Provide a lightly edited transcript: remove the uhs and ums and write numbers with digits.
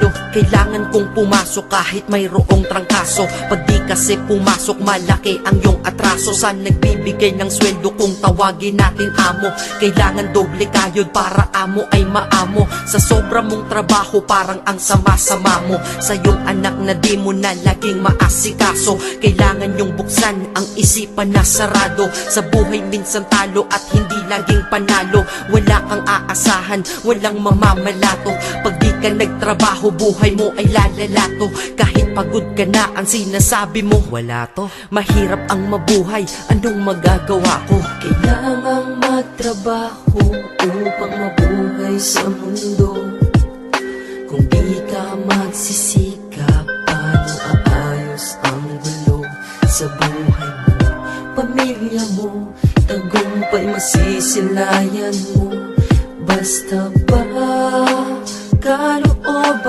Kailangan kong pumasok kahit mayroong trangkaso. Pag di kasi pumasok, malaki ang iyong atraso. Saan nagbibigay ng sweldo kung tawagin natin amo? Kailangan doble kayod para amo ay maamo. Sa sobra mong trabaho parang ang sama-sama mo. Sa iyong anak na di mo na laging maasikaso. Kailangan yung buksan ang isipan na sarado. Sa buhay minsan talo at hindi laging panalo. Wala kang aasahan, walang mamamalato. Pag di ka nagtrabaho, buhay mo ay lalalato. Kahit pagod ka na, ang sinasabi mo wala to. Mahirap ang mabuhay, anong magagawa ko? Kailangang magtrabaho upang mabuhay sa mundo. Kung di ka magsisikap, paano aayos ang gulo sa buhay mo? Pamilya mo, tagumpay masisilayan mo. Basta ba kalooban